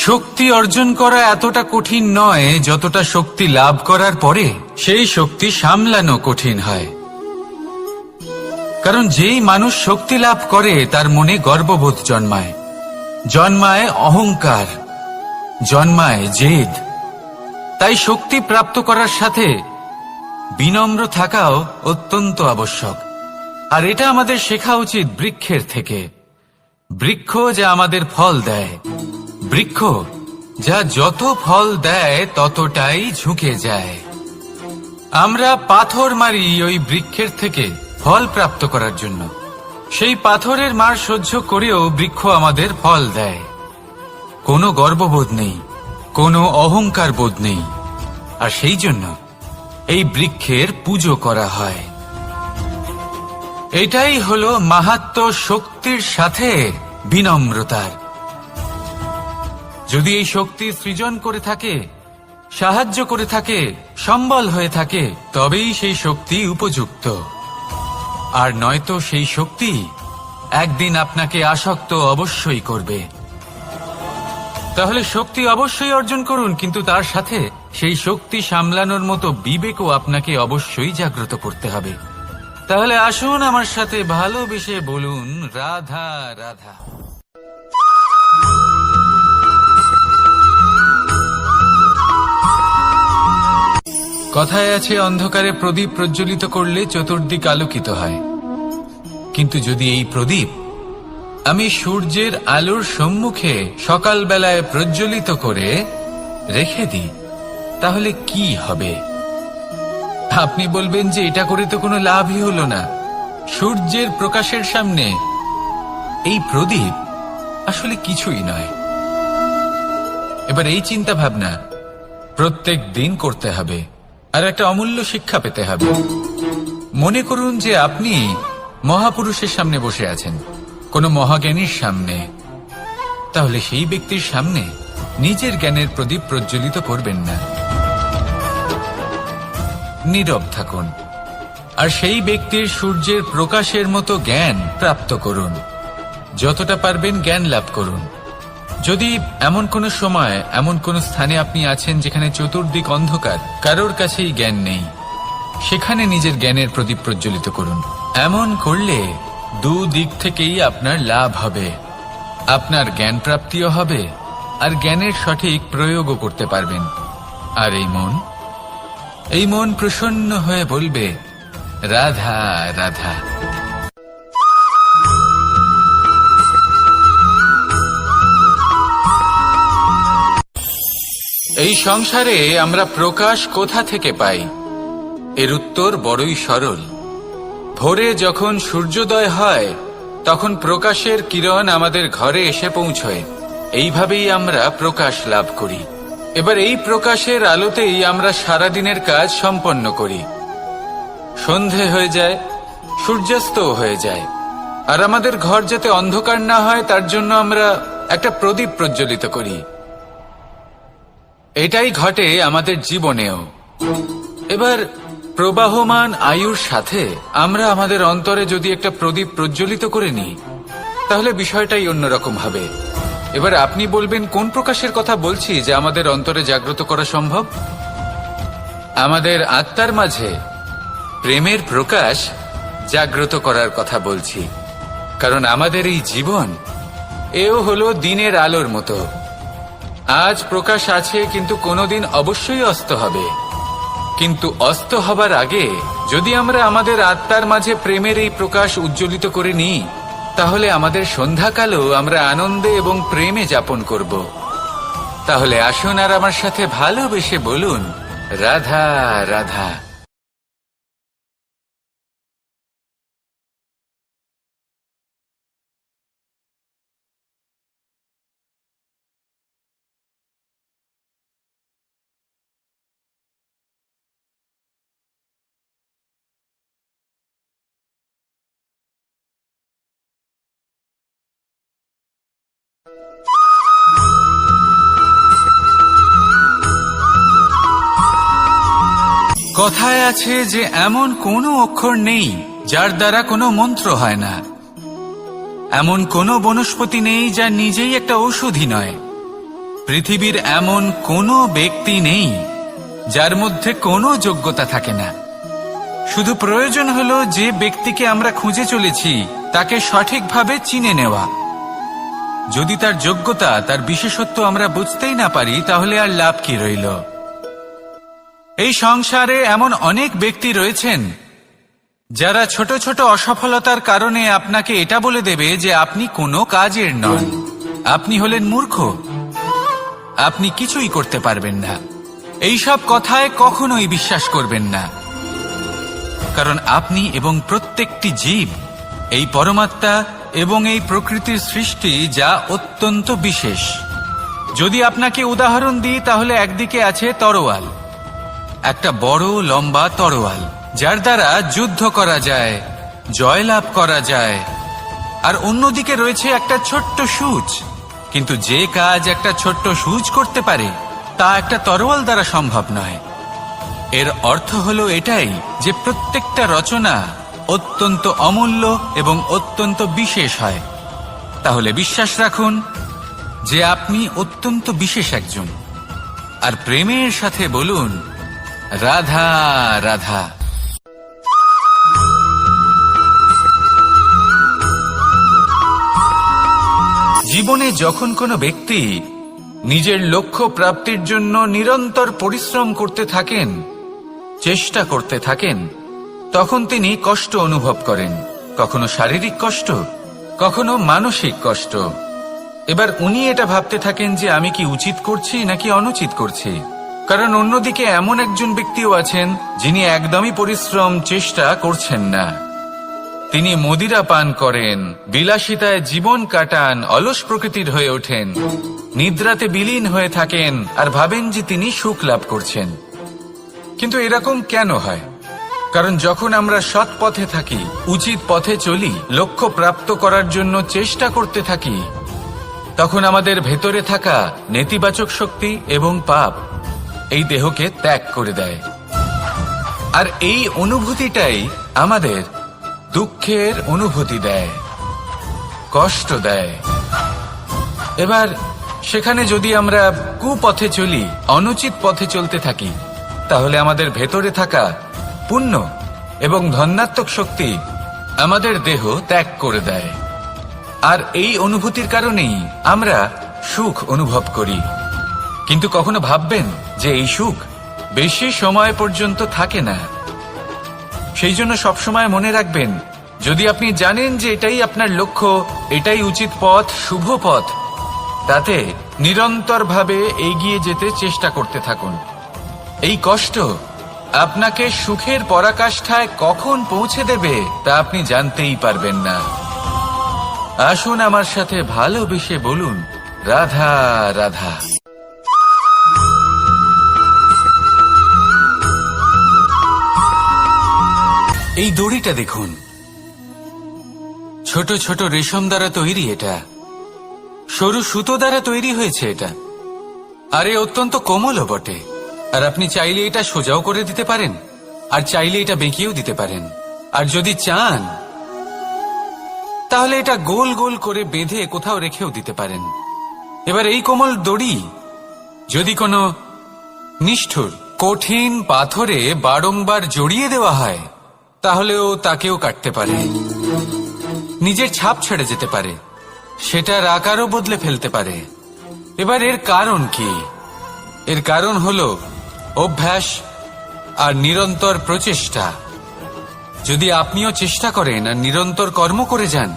শক্তি অর্জন করা এতটা কঠিন নয় যতটা শক্তি লাভ করার পরে সেই শক্তি সামলানো কঠিন হয়। কারণ যেই মানুষ শক্তি লাভ করে তার মনে গর্ববোধ জন্মায়, জন্মায় অহংকার, জন্মায় জেদ। তাই শক্তি প্রাপ্ত করার সাথে বিনম্র থাকাও অত্যন্ত আবশ্যক। আর এটা আমাদের শেখা উচিত বৃক্ষের থেকে। বৃক্ষ যা আমাদের ফল দেয়, বৃক্ষ যা যত ফল দেয় ততটাই ঝুঁকে যায়। আমরা পাথর মারি ওই বৃক্ষের থেকে ফল প্রাপ্ত করার জন্য। সেই পাথরের মার সহ্য করেও বৃক্ষ আমাদের ফল দেয়। কোনো গর্ববোধ নেই, কোনো অহংকার বোধ নেই। আর সেই জন্য এই বৃক্ষের পুজো করা হয়। এটাই হলো মাহাত্ম্য শক্তির সাথে বিনম্রতার। যদি এই শক্তি সৃজন করে থাকে, সাহায্য করে থাকে, সম্বল হয়ে থাকে, তবেই সেই শক্তি উপযুক্ত। আর নয়তো সেই শক্তি একদিন আপনাকে আসক্ত অবশ্যই করবে। তাহলে শক্তি অবশ্যই অর্জন করুন, কিন্তু তার সাথে সেই শক্তি সামলানোর মতো বিবেকও আপনাকে অবশ্যই জাগ্রত করতে হবে। তাহলে আসুন আমার সাথে ভালোবেসে বলুন, রাধা রাধা। কথায় আছে, অন্ধকারে প্রদীপ প্রজ্বলিত করলে চতুর্দিক আলোকিত হয়। কিন্তু যদি এই প্রদীপ আমি সূর্যের আলোর সম্মুখে সকালবেলায় প্রজ্বলিত করে রেখে দিই, তাহলে কি হবে? আপনি বলবেন যে এটা করে তো কোনো লাভই হলো না। সূর্যের প্রকাশের সামনে এই প্রদীপ আসলে কিছুই নয়। এবার এই চিন্তা ভাবনা প্রত্যেক দিন করতে হবে, আর একটা অমূল্য শিক্ষা পেতে হবে। মনে করুন যে আপনি মহাপুরুষের সামনে বসে আছেন, কোনো মহাজ্ঞানীর সামনে। তাহলে সেই ব্যক্তির সামনে নিজের জ্ঞানের প্রদীপ প্রজ্বলিত করবেন না, নীরব থাকুন। আর সেই ব্যক্তির সূর্যের প্রকাশের মতো জ্ঞান প্রাপ্ত করুন। যতটা পারবেন জ্ঞান লাভ করুন। যদি এমন কোনো সময়, এমন কোনো স্থানে আপনি আছেন যেখানে চতুর্দিক অন্ধকার, কারোর কাছেই জ্ঞান নেই, সেখানে নিজের জ্ঞানের প্রদীপ প্রজ্বলিত করুন। এমন করলে দুদিক থেকেই আপনার লাভ হবে। আপনার জ্ঞান প্রাপ্তিও হবে, আর জ্ঞানের সঠিক প্রয়োগও করতে পারবেন। আর এই মন প্রসন্ন হয়ে বলবে, রাধা রাধা। এই সংসারে আমরা প্রকাশ কোথা থেকে পাই? এর উত্তর বড়ই সরল। ভোরে যখন সূর্যোদয় হয় তখন প্রকাশের কিরণ আমাদের ঘরে এসে পৌঁছয়। এইভাবেই আমরা প্রকাশ লাভ করি। এবার এই প্রকাশের আলোতেই আমরা সারাদিনের কাজ সম্পন্ন করি। সন্ধে হয়ে যায়, সূর্যাস্তও হয়ে যায়। আর আমাদের ঘর যাতে অন্ধকার না হয় তার জন্য আমরা একটা প্রদীপ প্রজ্বলিত করি। এটাই ঘটে আমাদের জীবনেও। এবার প্রবাহমান আয়ুর সাথে আমরা আমাদের অন্তরে যদি একটা প্রদীপ প্রজ্বলিত করে নিই, তাহলে বিষয়টাই অন্যরকম হবে। এবার আপনি বলবেন, কোন প্রকাশের কথা বলছি যা আমাদের অন্তরে জাগ্রত করা সম্ভব? আমাদের আত্মার মাঝে প্রেমের প্রকাশ জাগ্রত করার কথা বলছি। কারণ আমাদের এই জীবন এও হলো দিনের আলোর মতো। আজ প্রকাশ আছে, কিন্তু কোনোদিন অবশ্যই অস্ত হবে। কিন্তু অস্ত হবার আগে যদি আমরা আমাদের আত্মার মাঝে প্রেমের এই প্রকাশ উজ্জ্বলিত করে নিই, তাহলে আমাদের সন্ধ্যাকালও আমরা আনন্দে এবং প্রেমে যাপন করব। তাহলে আসুন আর আমার সাথে ভালোবেসে বলুন, রাধা রাধা। কথায় আছে যে এমন কোনো অক্ষর নেই যার দ্বারা কোনো মন্ত্র হয় না। এমন কোনো বনস্পতি নেই যা নিজেই একটা ঔষধি নয়। পৃথিবীর এমন কোনো ব্যক্তি নেই যার মধ্যে কোনো যোগ্যতা থাকে না। শুধু প্রয়োজন হলো যে ব্যক্তিকে আমরা খুঁজে চলেছি তাকে সঠিকভাবে চিনে নেওয়া। যদি তার যোগ্যতা, তার বিশেষত্ব আমরা বুঝতেই না পারি, তাহলে আর লাভ কি রইল? এই সংসারে এমন অনেক ব্যক্তি রয়েছেন যারা ছোট ছোট অসফলতার কারণে আপনাকে এটা বলে দেবে যে আপনি কোনো কাজের নন, আপনি হলেন মূর্খ, আপনি কিছুই করতে পারবেন না। এইসব কথায় কখনোই বিশ্বাস করবেন না, কারণ আপনি এবং প্রত্যেকটি জীব এই পরমাত্মা এবং এই প্রকৃতির সৃষ্টি, যা অত্যন্ত বিশেষ। যদি আপনাকে উদাহরণ দিই তাহলে একদিকে আছে তরোয়াল, একটা বড় লম্বা তরোয়াল যার দ্বারা যুদ্ধ করা যায়, জয়লাভ করা যায়। আর অন্যদিকে রয়েছে একটা ছোট্ট সূঁচ, কিন্তু যে কাজ একটা ছোট্ট সূঁচ করতে পারে তা একটা তরোয়াল দ্বারা সম্ভব নয়। এর অর্থ হলো এটাই যে প্রত্যেকটা রচনা অত্যন্ত অমূল্য এবং অত্যন্ত বিশেষ হয়। তাহলে বিশ্বাস রাখুন যে আপনি অত্যন্ত বিশেষ একজন, আর প্রেমের সাথে বলুন রাধা রাধা। জীবনে যখন কোনো ব্যক্তি নিজের লক্ষ্য প্রাপ্তির জন্য নিরন্তর পরিশ্রম করতে থাকেন, চেষ্টা করতে থাকেন, তখন তিনি কষ্ট অনুভব করেন, কখনো শারীরিক কষ্ট, কখনো মানসিক কষ্ট। এবার উনি এটা ভাবতে থাকেন যে আমি কি উচিত করছি নাকি অনুচিত করছি। কারণ অন্যদিকে এমন একজন ব্যক্তিও আছেন যিনি একদমই পরিশ্রম, চেষ্টা করছেন না। তিনি মদিরা পান করেন, বিলাসিতায় জীবন কাটান, অলস প্রকৃতির হয়ে ওঠেন, নিদ্রাতে বিলীন হয়ে থাকেন আর ভাবেন যে তিনি সুখ লাভ করছেন। কিন্তু এরকম কেন হয়? কারণ যখন আমরা সৎ পথে থাকি, উচিত পথে চলি, লক্ষ্য প্রাপ্ত করার জন্য চেষ্টা করতে থাকি, তখন আমাদের ভেতরে থাকা নেতিবাচক শক্তি এবং পাপ এই দেহকে ত্যাগ করে দেয়। আর এই অনুভূতিটাই আমাদের দুঃখের অনুভূতি দেয়, কষ্ট দেয়। এবার সেখানে যদি আমরা কুপথে চলি, অনুচিত পথে চলতে থাকি, তাহলে আমাদের ভেতরে থাকা পুণ্য এবং ধনাত্মক শক্তি আমাদের দেহ ত্যাগ করে দেয়। আর এই অনুভূতির কারণেই আমরা সুখ অনুভব করি। কিন্তু কখনো ভাববেন যে এই সুখ বেশি সময় পর্যন্ত থাকে না। সেই জন্য সবসময় মনে রাখবেন, যদি আপনি জানেন যে এটাই আপনার লক্ষ্য, এটাই উচিত পথ, শুভ পথ, তাতে নিরন্তরভাবে এগিয়ে যেতে চেষ্টা করতে থাকুন। এই কষ্ট আপনাকে সুখের পরাকাষ্ঠায় কখন পৌঁছে দেবে তা আপনি জানতেই পারবেন না। আসুন আমার সাথে ভালোবেসে বলুন রাধা রাধা। এই দড়িটা দেখুন, ছোট ছোট রেশম দ্বারা তৈরি, এটা সরু সুতো দ্বারা তৈরি হয়েছে এটা, আর এ অত্যন্ত কোমলও বটে। আর আপনি চাইলে এটা সোজাও করে দিতে পারেন, আর চাইলে এটা বেঁকিয়েও দিতে পারেন, আর যদি চান তাহলে এটা গোল গোল করে বেঁধে কোথাও রেখেও দিতে পারেন। এবার এই কোমল দড়ি যদি কোনো নিষ্ঠুর কঠিন পাথরে বারংবার জড়িয়ে দেওয়া হয়, তাহলেও তাকেও কাটতে পারে, নিজের ছাপ ছেড়ে যেতে পারে, সেটার আকারও বদলে ফেলতে পারে। এবার এর কারণ কি? এর কারণ হলো অভ্যাস আর নিরন্তর প্রচেষ্টা। যদি আপনিও চেষ্টা করেন আর নিরন্তর কর্ম করে যান,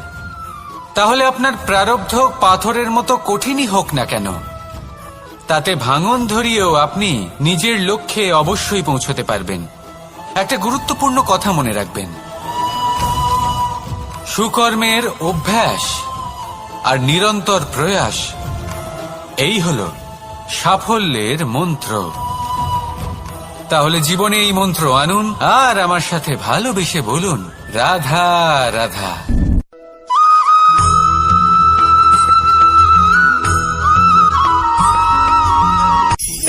তাহলে আপনার প্রারব্ধ পাথরের মতো কঠিনই হোক না কেন, তাতে ভাঙন ধরিয়েও আপনি নিজের লক্ষ্যে অবশ্যই পৌঁছতে পারবেন। একটা গুরুত্বপূর্ণ কথা মনে রাখবেন, সুকর্মের অভ্যাস আর নিরন্তর প্রয়াস, এই হলো সাফল্যের মন্ত্র। তাহলে জীবনে এই মন্ত্র আনুন আর আমার সাথে ভালোবেসে বলুন রাধা রাধা।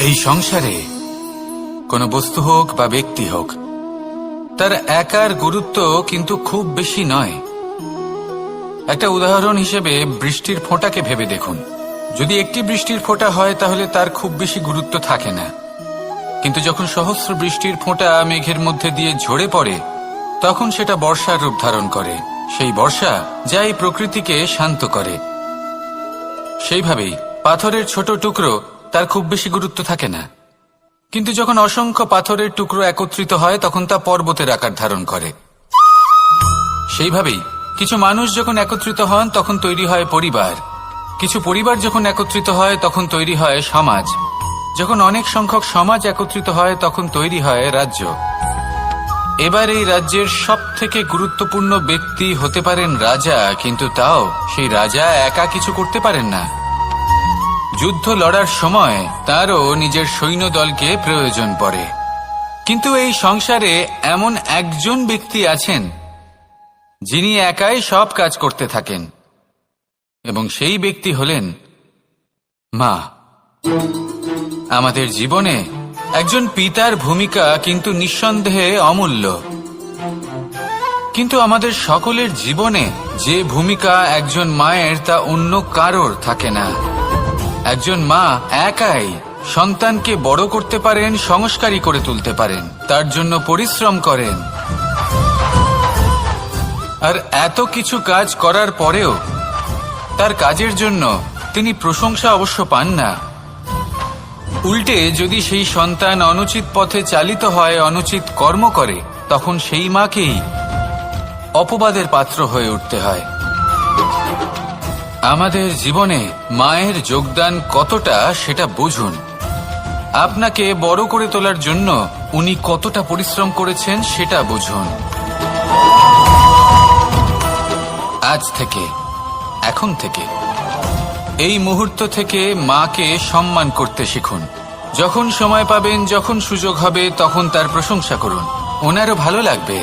এই সংসারে কোনো বস্তু হোক বা ব্যক্তি হোক, তার একার গুরুত্ব কিন্তু খুব বেশি নয়। একটা উদাহরণ হিসেবে বৃষ্টির ফোঁটাকে ভেবে দেখুন। যদি একটি বৃষ্টির ফোঁটা হয় তাহলে তার খুব বেশি গুরুত্ব থাকে না, কিন্তু যখন সহস্র বৃষ্টির ফোঁটা মেঘের মধ্যে দিয়ে ঝরে পড়ে তখন সেটা বর্ষার রূপ ধারণ করে। সেই বর্ষা যা এই প্রকৃতিকে শান্ত করে। সেইভাবেই পাথরের ছোট টুকরো তার খুব বেশি গুরুত্ব থাকে না, কিন্তু যখন অসংখ্য পাথরের টুকরো একত্রিত হয় তখন তা পর্বতের আকার ধারণ করে। সেইভাবেই কিছু মানুষ যখন একত্রিত হন তখন তৈরি হয় পরিবার, কিছু পরিবার যখন একত্রিত হয় তখন তৈরি হয় সমাজ, যখন অনেক সংখ্যক সমাজ একত্রিত হয় তখন তৈরি হয় রাজ্য। এবার এই রাজ্যের সবথেকে গুরুত্বপূর্ণ ব্যক্তি হতে পারেন রাজা, কিন্তু তাও সেই রাজা একা কিছু করতে পারেন না। যুদ্ধ লড়ার সময় তারও নিজের সৈন্যদলকে প্রয়োজন পড়ে। কিন্তু এই সংসারে এমন একজন ব্যক্তি আছেন যিনি একাই সব কাজ করতে থাকেন, এবং সেই ব্যক্তি হলেন মা। আমাদের জীবনে একজন পিতার ভূমিকা কিন্তু নিঃসন্দেহে অমূল্য, কিন্তু আমাদের সকলের জীবনে যে ভূমিকা একজন মায়ের তা অন্য কারোর থাকে না। একজন মা একাই সন্তানকে বড় করতে পারেন, সংস্কারী করে তুলতে পারেন, তার জন্য পরিশ্রম করেন। আর এত কিছু কাজ করার পরেও তার কাজের জন্য তিনি প্রশংসা অবশ্য পান না। উল্টে যদি সেই সন্তান অনুচিত পথে চালিত হয়, অনুচিত কর্ম করে, তখন সেই মাকেই অপবাদের পাত্র হয়ে উঠতে হয়। আমাদের জীবনে মায়ের যোগদান কতটা সেটা বুঝুন। আপনাকে বড় করে তোলার জন্য উনি কতটা পরিশ্রম করেছেন সেটা বুঝুন। আজ থেকে, এখন থেকে, এই মুহূর্ত থেকে মাকে সম্মান করতে শিখুন। যখন সময় পাবেন, যখন সুযোগ হবে, তখন তার প্রশংসা করুন, ওনারও ভালো লাগবে।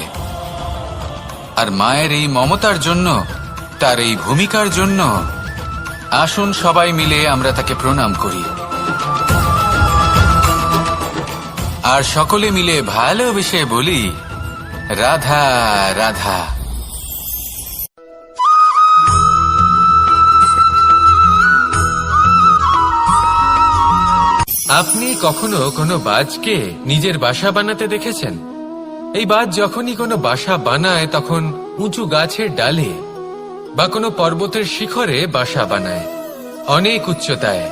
আর মায়ের এই মমতার জন্য, তার এই ভূমিকার জন্য আসুন সবাই মিলে আমরা তাকে প্রণাম করি, আর সকলে মিলে ভালোবেসে বলি রাধা রাধা। আপনি কখনো কোনো বাজকে নিজের বাসা বানাতে দেখেছেন? এই বাজ যখনই কোনো বাসা বানায় তখন উঁচু গাছের ডালে বা কোনো পর্বতের শিখরে বাসা বানায়, অনেক উচ্চতায়,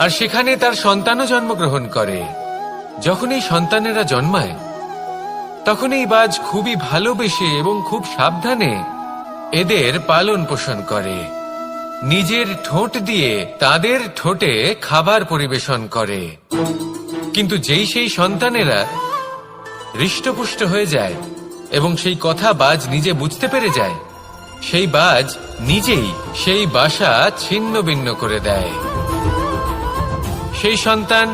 আর সেখানে তার সন্তানও জন্মগ্রহণ করে। যখন এই সন্তানেরা জন্মায় তখন এই বাজ খুবই ভালোবেসে এবং খুব সাবধানে এদের পালন পোষণ করে, নিজের ঠোঁট দিয়ে তাদের ঠোঁটে খাবার পরিবেশন করে। কিন্তু যেই সেই সন্তানেরা হৃষ্টপুষ্ট হয়ে যায় এবং সেই কথা বাজ নিজে বুঝতে পেরে যায়, সেই বাজ নিজেই সেই বাসা ছিন্ন ভিন্ন করে দেয়। সেই সন্তান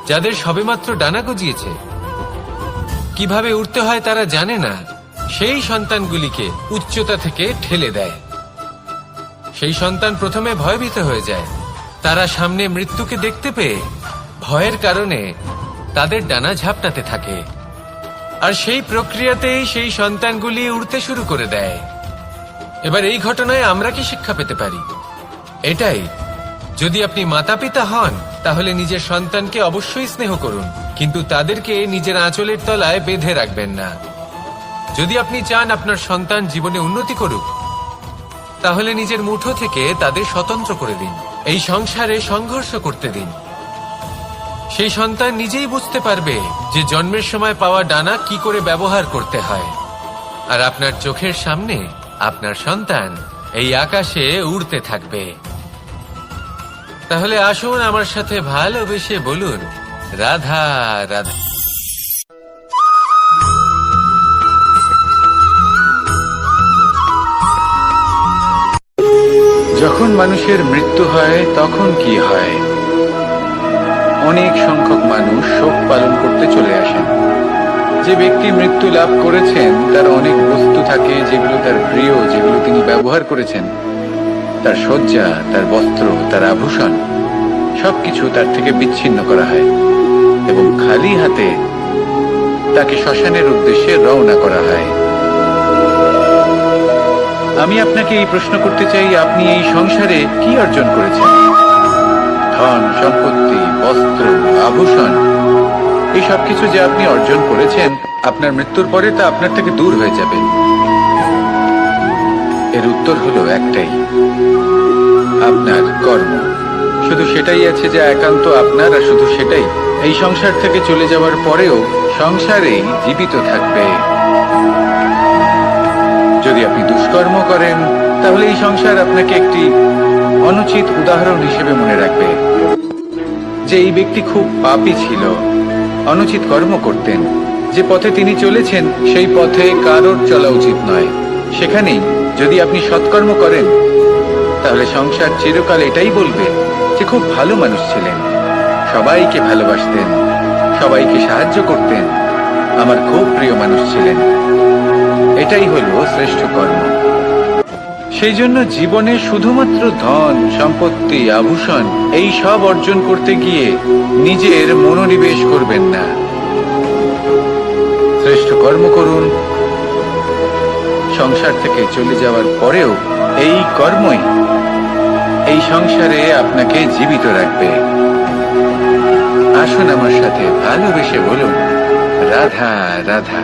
যাদের সবেমাত্র ডানা গজিয়েছে, কিভাবে উঠতে হয় তারা জানে না, সেই সন্তানগুলিকে উচ্চতা থেকে ঠেলে দেয়। সেই সন্তান প্রথমে ভয়ভীত হয়ে যায়, তারা সামনে মৃত্যুকে দেখতে পেয়ে ভয়ের কারণে তাদের ডানা ঝাপটাতে থাকে, আর সেই প্রক্রিয়াতেই সেই সন্তানগুলি উড়তে শুরু করে দেয়। এবার এই ঘটনায় আমরা কি শিক্ষা পেতে পারি? এটাই, যদি আপনি মাতা পিতা হন তাহলে নিজের সন্তানকে অবশ্যই স্নেহ করুন, কিন্তু তাদেরকে নিজের আঁচলের তলায় বেঁধে রাখবেন না। যদি আপনি চান আপনার সন্তান জীবনে উন্নতি করুক, তাহলে নিজের মুঠো থেকে তাদের স্বতন্ত্র করে দিন, এই সংসারে সংঘর্ষ করতে দিন। সেই সন্তান নিজেই বুঝতে পারবে যে জন্মের সময় পাওয়া ডানা কি করে ব্যবহার করতে হয়, আর আপনার চোখের সামনে আপনার সন্তান এই আকাশে উড়তে থাকবে। তাহলে আসুন আমার সাথে ভালোবেসে বলুন রাধা রাধা। যখন মানুষের মৃত্যু হয় তখন কি হয়? অনেক সংখ্যক মানুষ শোক পালন করতে চলে আসেন। যে ব্যক্তি মৃত্যু লাভ করেছেন তার অনেক বস্তু থাকে যেগুলো তার প্রিয়, যেগুলো তিনি ব্যবহার করেছেন, তার শয্যা, তার বস্ত্র, তার আভূষণ, সবকিছু তার থেকে বিচ্ছিন্ন করা হয় এবং খালি হাতে তাকে শ্মশানের উদ্দেশ্যে রওনা করা হয়। আমি আপনাকে এই প্রশ্ন করতে চাই, আপনি এই সংসারে কি অর্জন করেছেন? ধন সম্পত্তি, বস্ত্র, আভূষণ, এই সবকিছু যে আপনি অর্জন করেছেন, আপনার মৃত্যুর পরে তা আপনার থেকে দূর হয়ে যাবে। এর উত্তর হলো একটাই, আপনার কর্ম। শুধু সেটাই আছে যা একান্ত আপনার, আর শুধু সেটাই এই সংসার থেকে চলে যাওয়ার পরেও সংসারেই জীবিত থাকবে। যদি আপনি দুষ্কর্ম করেন, তাহলে এই সংসার আপনাকে একটি অনুচিত উদাহরণ হিসেবে মনে রাখবে যে এই ব্যক্তি খুব পাপী ছিল, অনুচিত কর্ম করতেন। যে পথে তিনি চলেছেন সেই পথে কারোর চলা উচিত নয়। সেখানেই যদি আপনি সৎকর্ম করেন, তাহলে সংসার চিরকাল এটাই বলবে যে খুব ভালো মানুষ ছিলেন, সবাইকে ভালোবাসতেন, সবাইকে সাহায্য করতেন, আমার খুব প্রিয় মানুষ ছিলেন। এটাই হলো শ্রেষ্ঠ কর্ম। সেই জন্য জীবনে শুধুমাত্র ধন সম্পত্তি, আভূষণ এই সব অর্জন করতে গিয়ে নিজের মনোনিবেশ করবেন না। শ্রেষ্ঠ কর্ম করুন। সংসার থেকে চলে যাওয়ার পরেও এই কর্মই এই সংসারে আপনাকে জীবিত রাখবে। আসুন আমার সাথে ভালোবেসে বলুন, রাধা রাধা।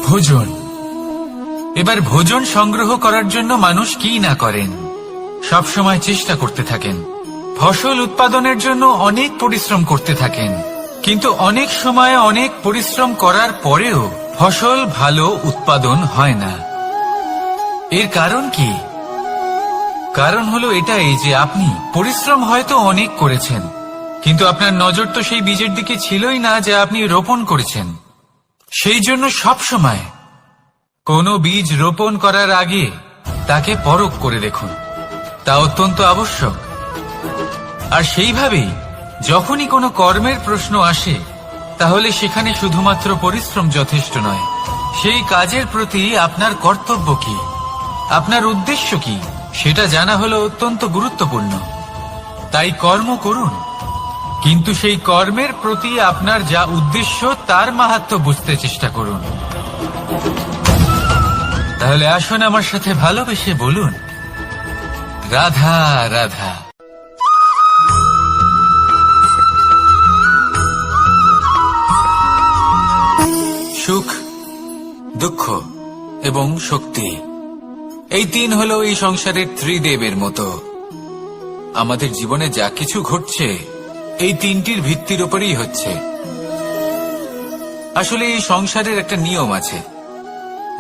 ভোজন। এবার ভোজন সংগ্রহ করার জন্য মানুষ কি না করেন, সব সময় চেষ্টা করতে থাকেন। ফসল উৎপাদনের জন্য অনেক পরিশ্রম করতে থাকেন, কিন্তু অনেক সময় অনেক পরিশ্রম করার পরেও ফসল ভালো উৎপাদন হয় না। এর কারণ কি? কারণ হলো এটাই যে আপনি পরিশ্রম হয়তো অনেক করেছেন, কিন্তু আপনার নজর তো সেই বীজের দিকে ছিলই না যা আপনি রোপণ করেছেন। সেই জন্য সব সময় কোনো বীজ রোপণ করার আগে তাকে পরখ করে দেখুন, তা অত্যন্ত আবশ্যক। আর সেইভাবেই যখনই কোনো কর্মের প্রশ্ন আসে, তাহলে সেখানে শুধুমাত্র পরিশ্রম যথেষ্ট নয়। সেই কাজের প্রতি আপনার কর্তব্য কি, আপনার উদ্দেশ্য কি, সেটা জানা হলো অত্যন্ত গুরুত্বপূর্ণ। তাই কর্ম করুন, কিন্তু সেই কর্মের প্রতি আপনার যা উদ্দেশ্য তার মাহাত্ম্য বুঝতে চেষ্টা করুন। তাহলে আসুন আমার সাথে ভালোবেসে বলুন, রাধা রাধা। সুখ, দুঃখ এবং শক্তি, এই তিন হলো এই সংসারের ত্রিদেবের মতো। আমাদের জীবনে যা কিছু ঘটছে এই তিনটির ভিত্তির উপরেই হচ্ছে। আসলে এই সংসারের একটা নিয়ম আছে,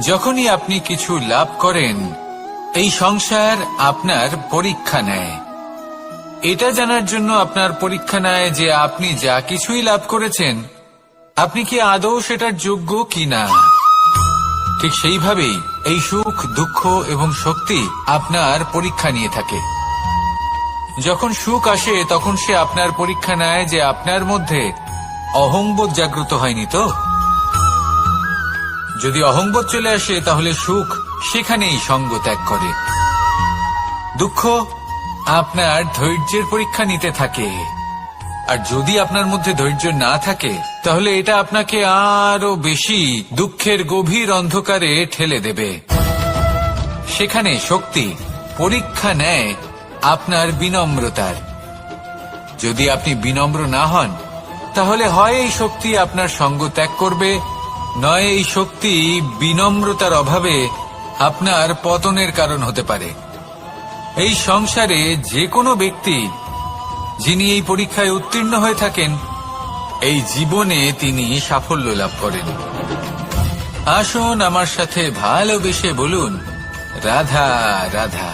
যখনই আপনি কিছু লাভ করেন, এই সংসার আপনার পরীক্ষা নেয়। এটা জানার জন্য আপনার পরীক্ষা নেয় যে আপনি যা কিছুই লাভ করেছেন, আপনি কি আদৌ সেটার যোগ্য কিনা। ঠিক সেইভাবেই এই সুখ, দুঃখ এবং শক্তি আপনার পরীক্ষা নিয়ে থাকে। যখন সুখ আসে তখন সে আপনার পরীক্ষা নেয় যে আপনার মধ্যে অহংবোধ জাগ্রত হয়নি তো। যদি অহংবোধ চলে আসে তাহলে সুখ সেখানেই সঙ্গ ত্যাগ করে। দুঃখ আপনার ধৈর্যের পরীক্ষা নিতে থাকে, আর যদি আপনার মধ্যে ধৈর্য না থাকে তাহলে এটা আপনাকে আরো বেশি দুঃখের গভীর অন্ধকারে ঠেলে দেবে। সেখানে শক্তি পরীক্ষা নেয় আপনার বিনম্রতার। যদি আপনি বিনম্র না হন, তাহলে হয় এই শক্তি আপনার সঙ্গ ত্যাগ করবে, নয় এই শক্তি বিনম্রতার অভাবে আপনার পতনের কারণ হতে পারে। এই সংসারে যে কোনো ব্যক্তি যিনি এই পরীক্ষায় উত্তীর্ণ হয়ে থাকেন, এই জীবনে তিনি সাফল্য লাভ করেন। আসুন আমার সাথে ভালোবেসে বলুন, রাধা রাধা।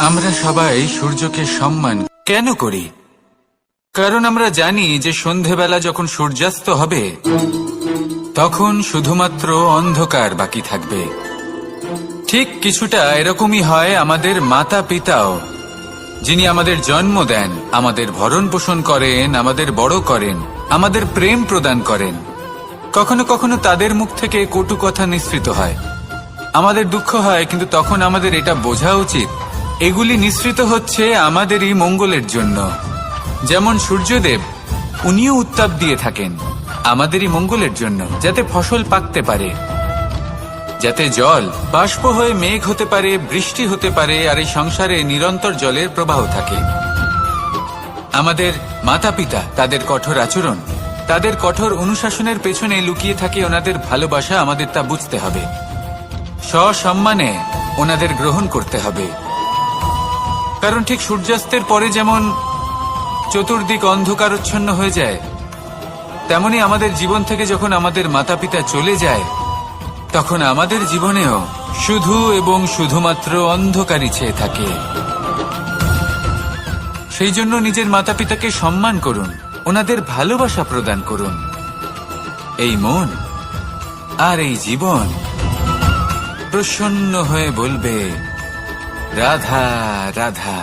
আমরা সবাই সূর্যকে সম্মান কেন করি? কারণ আমরা জানি যে সন্ধেবেলা যখন সূর্যাস্ত হবে তখন শুধুমাত্র অন্ধকার বাকি থাকবে। ঠিক কিছুটা এরকমই হয় আমাদের মাতা পিতাও, যিনি আমাদের জন্ম দেন, আমাদের ভরণ পোষণ করেন, আমাদের বড় করেন, আমাদের প্রেম প্রদান করেন। কখনো কখনো তাদের মুখ থেকে কটু কথা নিঃসৃত হয়, আমাদের দুঃখ হয়, কিন্তু তখন আমাদের এটা বোঝা উচিত এগুলি নিঃসৃত হচ্ছে আমাদেরই মঙ্গলের জন্য। যেমন সূর্যদেব, উনিও উত্তাপ দিয়ে থাকেন আমাদেরই মঙ্গলের জন্য, যাতে ফসল পাকতে পারে, যাতে জল বাষ্প হয়ে মেঘ হতে পারে, বৃষ্টি হতে পারে, আর এই সংসারে নিরন্তর জলের প্রবাহ থাকে। আমাদের মাতা পিতা, তাদের কঠোর আচরণ, তাদের কঠোর অনুশাসনের পেছনে লুকিয়ে থাকে ওনাদের ভালোবাসা। আমাদের তা বুঝতে হবে, সসম্মানে ওনাদের গ্রহণ করতে হবে। কারণ ঠিক সূর্যাস্তের পরে যেমন চতুর্দিক অন্ধকারচ্ছন্ন হয়ে যায়, তেমনি আমাদের জীবন থেকে যখন আমাদের মাতা পিতা চলে যায়, তখন আমাদের জীবনেও শুধু এবং শুধুমাত্র অন্ধকারই ছেয়ে থাকে। সেই জন্য নিজের মাতা পিতাকে সম্মান করুন, ওনাদের ভালোবাসা প্রদান করুন। এই মন আর এই জীবন প্রসন্ন হয়ে বলবে, রাধা রাধা।